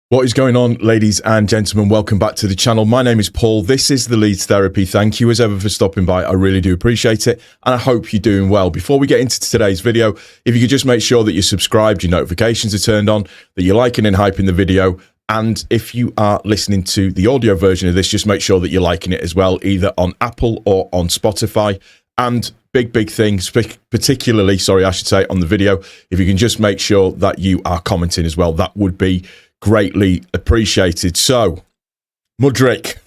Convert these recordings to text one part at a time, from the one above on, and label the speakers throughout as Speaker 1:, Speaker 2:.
Speaker 1: What is going on, ladies and gentlemen? Welcome back to the channel. My name is Paul. This is the Leeds Therapy. Thank you as ever for stopping by. I really do appreciate it, and I hope you're doing well. Before we get into today's video, if you could just make sure that you're subscribed, your notifications are turned on, that you're liking and hyping the video, and if you are listening to the audio version of this, just make sure that you're liking it as well, either on Apple or on Spotify. And big things, particularly, I should say, on the video, if you can just make sure that you are commenting as well, that would be greatly appreciated. So, MUDRYK,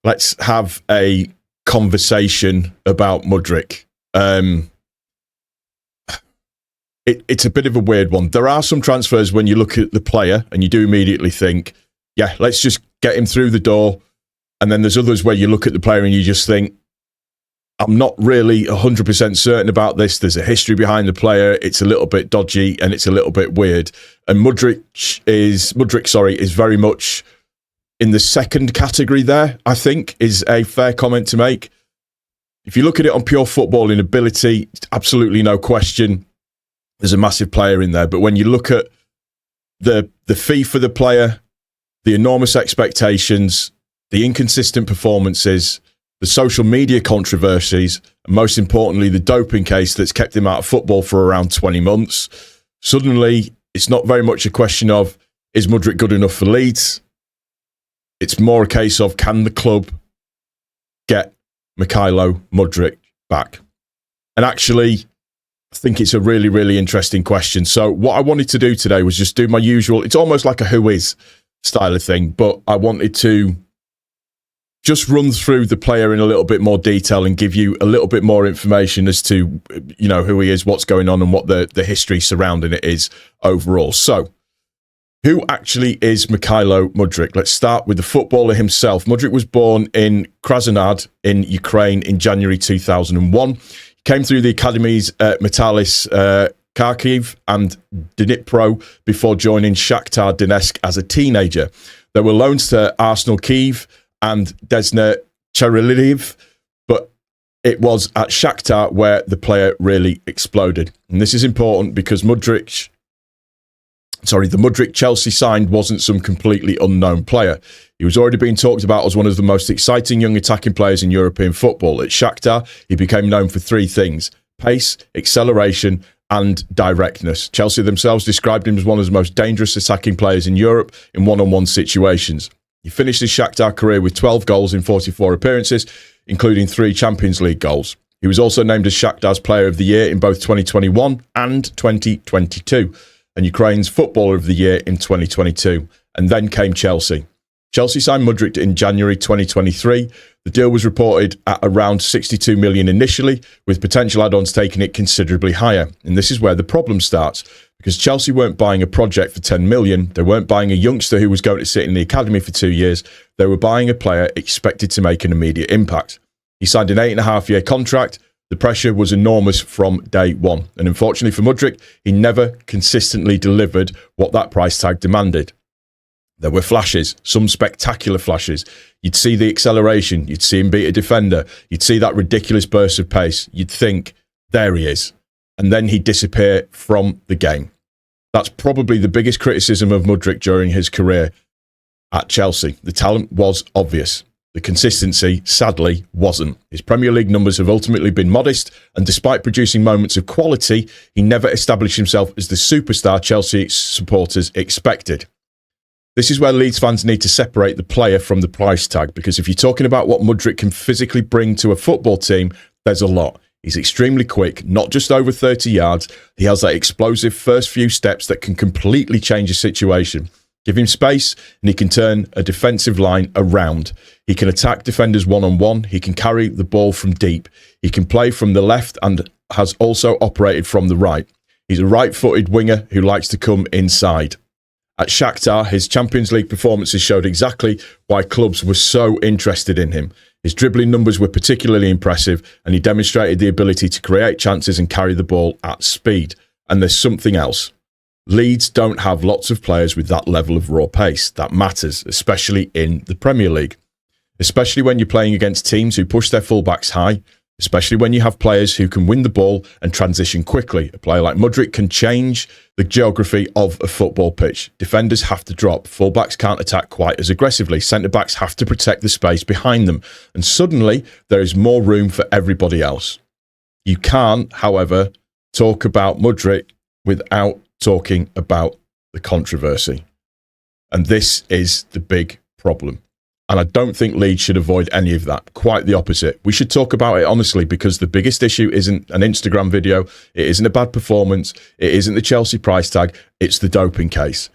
Speaker 1: let's have a conversation about MUDRYK. It's a bit of a weird one. There are some transfers when you look at the player and you do immediately think, yeah, let's just get him through the door. And then there's others where you look at the player and you just think, I'm not really 100% certain about this. There's a history behind the player. It's a little bit dodgy and it's a little bit weird. And MUDRYK is very much in the second category there, I think, is a fair comment to make. If you look at it on pure footballing ability, absolutely no question, there's a massive player in there. But when you look at the fee for the player, the enormous expectations, the inconsistent performances, the social media controversies, and most importantly, the doping case that's kept him out of football for around 20 months. Suddenly, it's not very much a question of, is MUDRYK good enough for Leeds? It's more a case of, can the club get Marcelo MUDRYK back? And actually, I think it's a really interesting question. So what I wanted to do today was just do my usual, it's almost like a who is style of thing, but I wanted to just run through the player in a little bit more detail and give you a little bit more information as to, you know, who he is, what's going on, and what the history surrounding it is overall. So, who actually is Marcelo MUDRYK? Let's start with the footballer himself. MUDRYK was born in Krasnodar in Ukraine in January 2001. He came through the academies at Metalis Kharkiv and Dnipro before joining Shakhtar Donetsk as a teenager. There were loans to Arsenal Kyiv and Desna Chernihiv, but it was at Shakhtar where the player really exploded. And this is important because the MUDRYK Chelsea signed wasn't some completely unknown player. He was already being talked about as one of the most exciting young attacking players in European football. At Shakhtar, he became known for three things: pace, acceleration, and directness. Chelsea themselves described him as one of the most dangerous attacking players in Europe in one-on-one situations. He finished his Shakhtar career with 12 goals in 44 appearances, including 3 Champions League goals. He was also named as Shakhtar's Player of the Year in both 2021 and 2022, and Ukraine's Footballer of the Year in 2022. And then came Chelsea. Chelsea signed MUDRYK in January 2023. The deal was reported at around 62 million initially, with potential add-ons taking it considerably higher. And this is where the problem starts, because Chelsea weren't buying a project for 10 million. They weren't buying a youngster who was going to sit in the academy for 2 years. They were buying a player expected to make an immediate impact. He signed an 8.5-year contract. The pressure was enormous from day one. And unfortunately for MUDRYK, he never consistently delivered what that price tag demanded. There were flashes, some spectacular flashes. You'd see the acceleration. You'd see him beat a defender. You'd see that ridiculous burst of pace. You'd think, there he is. And then he'd disappear from the game. That's probably the biggest criticism of MUDRYK during his career at Chelsea. The talent was obvious. The consistency, sadly, wasn't. His Premier League numbers have ultimately been modest, and despite producing moments of quality, he never established himself as the superstar Chelsea supporters expected. This is where Leeds fans need to separate the player from the price tag, because if you're talking about what MUDRYK can physically bring to a football team, there's a lot. He's extremely quick, not just over 30 yards. He has that explosive first few steps that can completely change a situation. Give him space and he can turn a defensive line around. He can attack defenders one-on-one. He can carry the ball from deep. He can play from the left and has also operated from the right. He's a right-footed winger who likes to come inside. At Shakhtar, his Champions League performances showed exactly why clubs were so interested in him. His dribbling numbers were particularly impressive, and he demonstrated the ability to create chances and carry the ball at speed. And there's something else. Leeds don't have lots of players with that level of raw pace. That matters, especially in the Premier League. Especially when you're playing against teams who push their fullbacks high, especially when you have players who can win the ball and transition quickly. A player like MUDRYK can change the geography of a football pitch. Defenders have to drop. Fullbacks can't attack quite as aggressively. Centre-backs have to protect the space behind them. And suddenly, there is more room for everybody else. You can't, however, talk about MUDRYK without talking about the controversy. And this is the big problem. And I don't think Leeds should avoid any of that. Quite the opposite. We should talk about it honestly, because the biggest issue isn't an Instagram video. It isn't a bad performance. It isn't the Chelsea price tag. It's the doping case.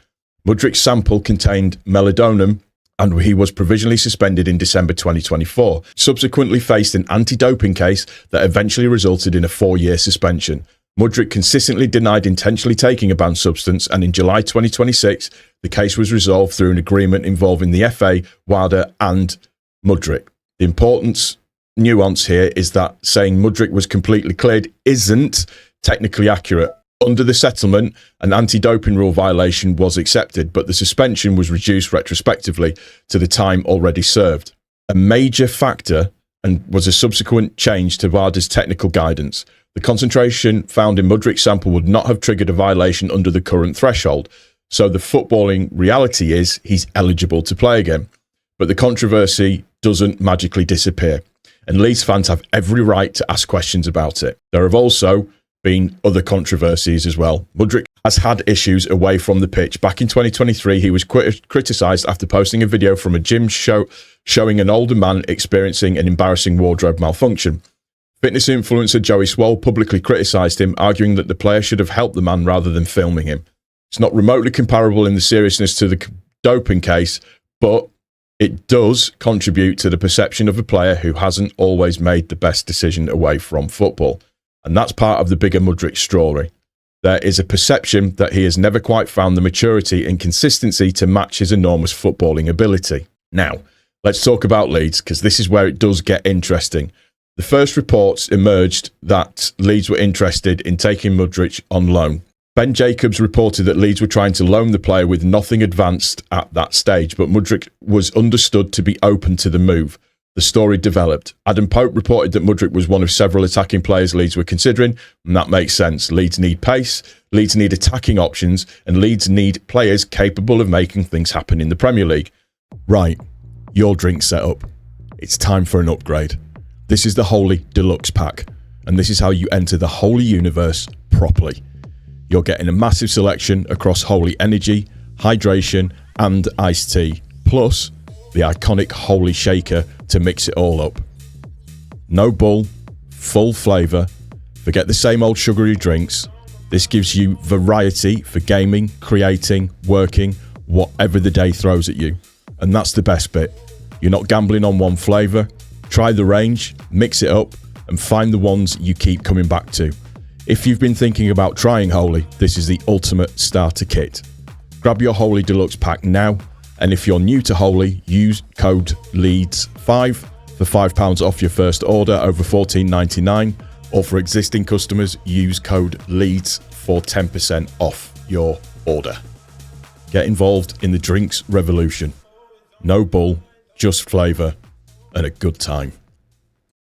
Speaker 1: MUDRYK's sample contained melatonin, and he was provisionally suspended in December 2024. Subsequently faced an anti-doping case that eventually resulted in a 4-year suspension. MUDRYK consistently denied intentionally taking a banned substance, and in July 2026, the case was resolved through an agreement involving the FA, WADA and MUDRYK. The important nuance here is that saying MUDRYK was completely cleared isn't technically accurate. Under the settlement, an anti-doping rule violation was accepted, but the suspension was reduced retrospectively to the time already served. A major factor and was a subsequent change to WADA's technical guidance. The concentration found in MUDRYK's sample would not have triggered a violation under the current threshold. So the footballing reality is he's eligible to play again. But the controversy doesn't magically disappear. And Leeds fans have every right to ask questions about it. There have also been other controversies as well. MUDRYK has had issues away from the pitch. Back in 2023, he was criticised after posting a video from a gym showing an older man experiencing an embarrassing wardrobe malfunction. Fitness influencer Joey Swoll publicly criticised him, arguing that the player should have helped the man rather than filming him. It's not remotely comparable in the seriousness to the doping case, but it does contribute to the perception of a player who hasn't always made the best decision away from football. And that's part of the bigger MUDRYK story. There is a perception that he has never quite found the maturity and consistency to match his enormous footballing ability. Now, let's talk about Leeds, because this is where it does get interesting. The first reports emerged that Leeds were interested in taking MUDRYK on loan. Ben Jacobs reported that Leeds were trying to loan the player with nothing advanced at that stage, but MUDRYK was understood to be open to the move. The story developed. Adam Pope reported that MUDRYK was one of several attacking players Leeds were considering, and that makes sense. Leeds need pace, Leeds need attacking options, and Leeds need players capable of making things happen in the Premier League. Right, your drink set up. It's time for an upgrade. This is the Holy Deluxe Pack, and this is how you enter the Holy Universe properly. You're getting a massive selection across Holy Energy, Hydration, and Iced Tea, plus the iconic Holy Shaker to mix it all up. No bull, full flavour, forget the same old sugary drinks. This gives you variety for gaming, creating, working, whatever the day throws at you. And that's the best bit. You're not gambling on one flavour. Try the range, mix it up, and find the ones you keep coming back to. If you've been thinking about trying Holy, this is the ultimate starter kit. Grab your Holy Deluxe Pack now, and if you're new to Holy, use code LEEDS5 for £5 off your first order over $14.99, or for existing customers, use code LEEDS for 10% off your order. Get involved in the drinks revolution. No bull, just flavour, and a good time.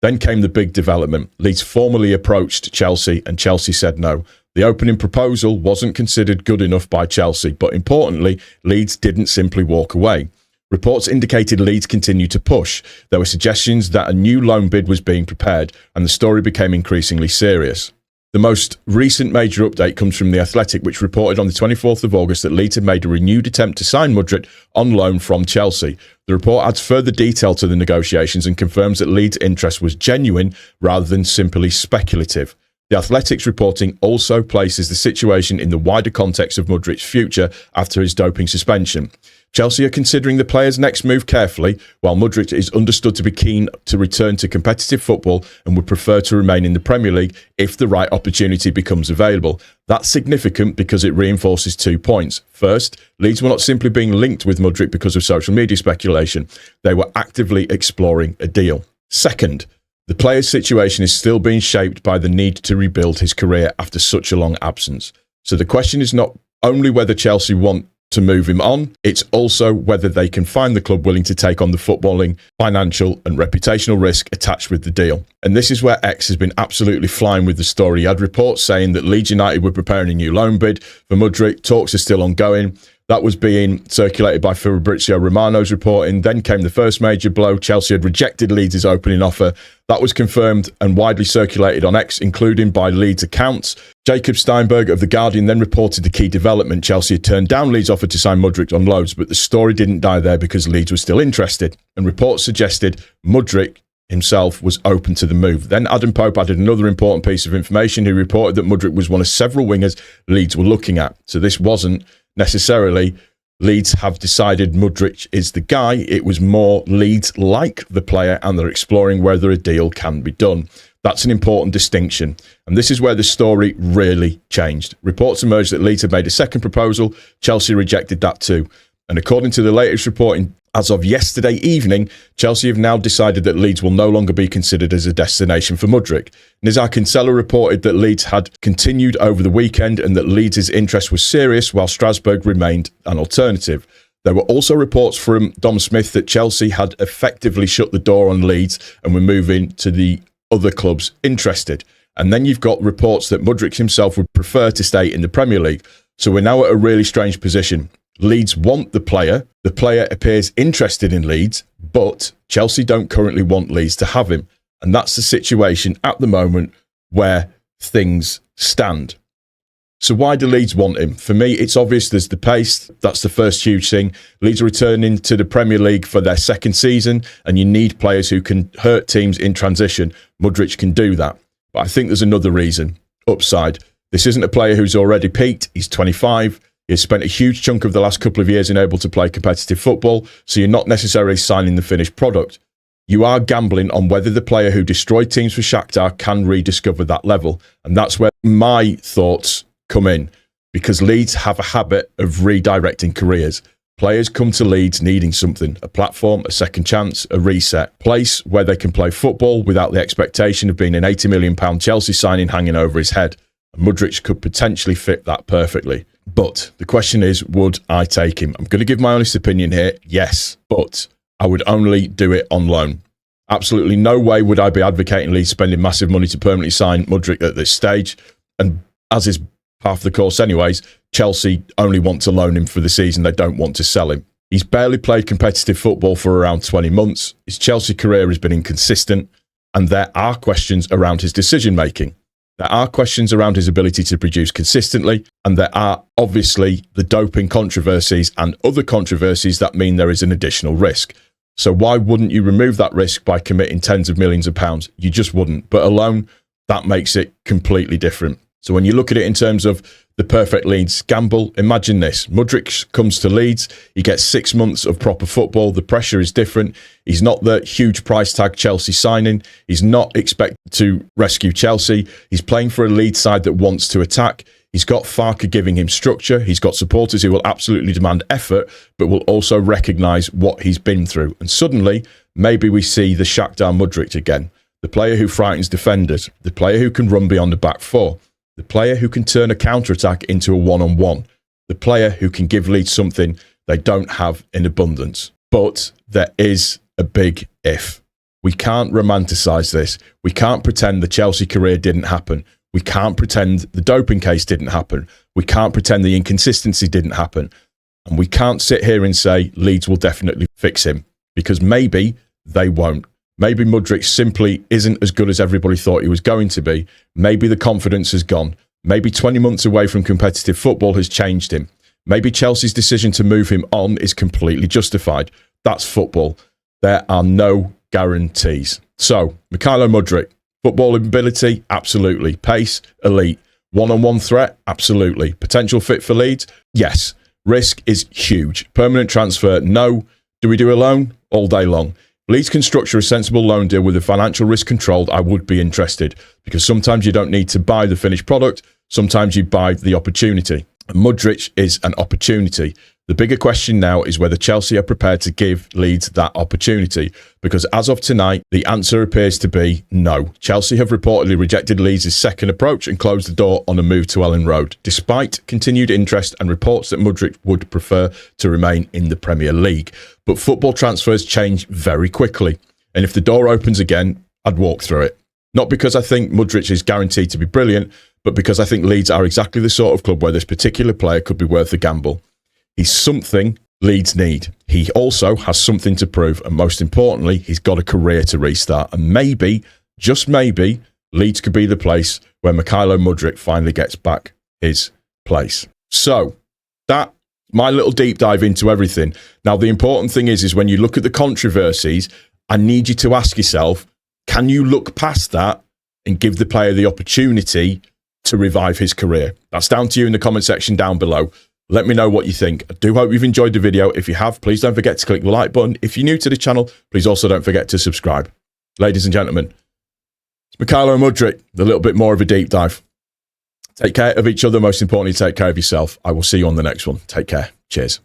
Speaker 1: Then came the big development. Leeds formally approached Chelsea, and Chelsea said no. The opening proposal wasn't considered good enough by Chelsea, but importantly, Leeds didn't simply walk away. Reports indicated Leeds continued to push. There were suggestions that a new loan bid was being prepared, and the story became increasingly serious. The most recent major update comes from The Athletic, which reported on the 24th of August that Leeds had made a renewed attempt to sign MUDRYK on loan from Chelsea. The report adds further detail to the negotiations and confirms that Leeds' interest was genuine rather than simply speculative. The Athletic's reporting also places the situation in the wider context of MUDRYK's future after his doping suspension. Chelsea are considering the player's next move carefully, while MUDRYK is understood to be keen to return to competitive football and would prefer to remain in the Premier League if the right opportunity becomes available. That's significant because it reinforces 2 points. First, Leeds were not simply being linked with MUDRYK because of social media speculation. They were actively exploring a deal. Second, the player's situation is still being shaped by the need to rebuild his career after such a long absence. So the question is not only whether Chelsea want to move him on. It's also whether they can find the club willing to take on the footballing, financial and reputational risk attached with the deal. And this is where X has been absolutely flying with the story. He had reports saying that Leeds United were preparing a new loan bid for MUDRYK. Talks are still ongoing. That was being circulated by Fabrizio Romano's reporting. Then came the first major blow. Chelsea had rejected Leeds' opening offer. That was confirmed and widely circulated on X, including by Leeds accounts. Jacob Steinberg of The Guardian then reported the key development. Chelsea had turned down Leeds' offer to sign MUDRYK on loans, but the story didn't die there because Leeds was still interested. And reports suggested MUDRYK himself was open to the move. Then Adam Pope added another important piece of information. He reported that MUDRYK was one of several wingers Leeds were looking at. So this wasn't necessarily Leeds have decided MUDRYK is the guy. It was more Leeds like the player and they're exploring whether a deal can be done. That's an important distinction. And this is where the story really changed. Reports emerged that Leeds had made a second proposal. Chelsea rejected that too. And according to the latest reporting, as of yesterday evening, Chelsea have now decided that Leeds will no longer be considered as a destination for MUDRYK. Nizar Kinsella reported that Leeds had continued over the weekend and that Leeds' interest was serious while Strasbourg remained an alternative. There were also reports from Dom Smith that Chelsea had effectively shut the door on Leeds and were moving to the other clubs interested. And then you've got reports that MUDRYK himself would prefer to stay in the Premier League. So we're now at a really strange position. Leeds want the player. The player appears interested in Leeds, but Chelsea don't currently want Leeds to have him. And that's the situation at the moment where things stand. So why do Leeds want him? For me, it's obvious there's the pace. That's the first huge thing. Leeds are returning to the Premier League for their second season, and you need players who can hurt teams in transition. MUDRYK can do that. But I think there's another reason. Upside. This isn't a player who's already peaked. He's 25. He's spent a huge chunk of the last couple of years unable to play competitive football, so you're not necessarily signing the finished product. You are gambling on whether the player who destroyed teams for Shakhtar can rediscover that level. And that's where my thoughts come in, because Leeds have a habit of redirecting careers. Players come to Leeds needing something, a platform, a second chance, a reset, place where they can play football without the expectation of being an £80 million Chelsea signing hanging over his head. And MUDRYK could potentially fit that perfectly. But the question is, would I take him? I'm going to give my honest opinion here. Yes, but I would only do it on loan. Absolutely no way would I be advocating Leeds spending massive money to permanently sign MUDRYK at this stage. And as is half the course anyways, Chelsea only want to loan him for the season. They don't want to sell him. He's barely played competitive football for around 20 months. His Chelsea career has been inconsistent, and there are questions around his decision-making. There are questions around his ability to produce consistently, and there are obviously the doping controversies and other controversies that mean there is an additional risk. So why wouldn't you remove that risk by committing tens of millions of pounds? You just wouldn't. But alone, that makes it completely different. So when you look at it in terms of the perfect Leeds gamble, imagine this. MUDRYK comes to Leeds. He gets 6 months of proper football. The pressure is different. He's not the huge price tag Chelsea signing. He's not expected to rescue Chelsea. He's playing for a Leeds side that wants to attack. He's got Farke giving him structure. He's got supporters who will absolutely demand effort, but will also recognise what he's been through. And suddenly, maybe we see the Shakhtar MUDRYK again. The player who frightens defenders. The player who can run beyond the back four. The player who can turn a counter-attack into a one-on-one. The player who can give Leeds something they don't have in abundance. But there is a big if. We can't romanticise this. We can't pretend the Chelsea career didn't happen. We can't pretend the doping case didn't happen. We can't pretend the inconsistency didn't happen. And we can't sit here and say Leeds will definitely fix him, because maybe they won't. Maybe MUDRYK simply isn't as good as everybody thought he was going to be. Maybe the confidence has gone. Maybe 20 months away from competitive football has changed him. Maybe Chelsea's decision to move him on is completely justified. That's football. There are no guarantees. So, Marcelo MUDRYK, football ability? Absolutely. Pace? Elite. One-on-one threat? Absolutely. Potential fit for Leeds? Yes. Risk is huge. Permanent transfer? No. Do we do a loan? All day long. Leeds can structure a sensible loan deal with the financial risk controlled. I would be interested, because sometimes you don't need to buy the finished product. Sometimes you buy the opportunity. And MUDRYK is an opportunity. The bigger question now is whether Chelsea are prepared to give Leeds that opportunity, because as of tonight, the answer appears to be no. Chelsea have reportedly rejected Leeds' second approach and closed the door on a move to Ellen Road, despite continued interest and reports that MUDRYK would prefer to remain in the Premier League. But football transfers change very quickly, and if the door opens again, I'd walk through it. Not because I think MUDRYK is guaranteed to be brilliant, but because I think Leeds are exactly the sort of club where this particular player could be worth a gamble. He's something Leeds need. He also has something to prove, and most importantly, he's got a career to restart. And maybe, just maybe, Leeds could be the place where Marcelo MUDRYK finally gets back his place. So, that, my little deep dive into everything. Now, the important thing is when you look at the controversies, I need you to ask yourself, can you look past that and give the player the opportunity to revive his career? That's down to you in the comment section down below. Let me know what you think. I do hope you've enjoyed the video. If you have, please don't forget to click the like button. If you're new to the channel, please also don't forget to subscribe. Ladies and gentlemen, it's Marcelo MUDRYK, a little bit more of a deep dive. Take care of each other. Most importantly, take care of yourself. I will see you on the next one. Take care. Cheers.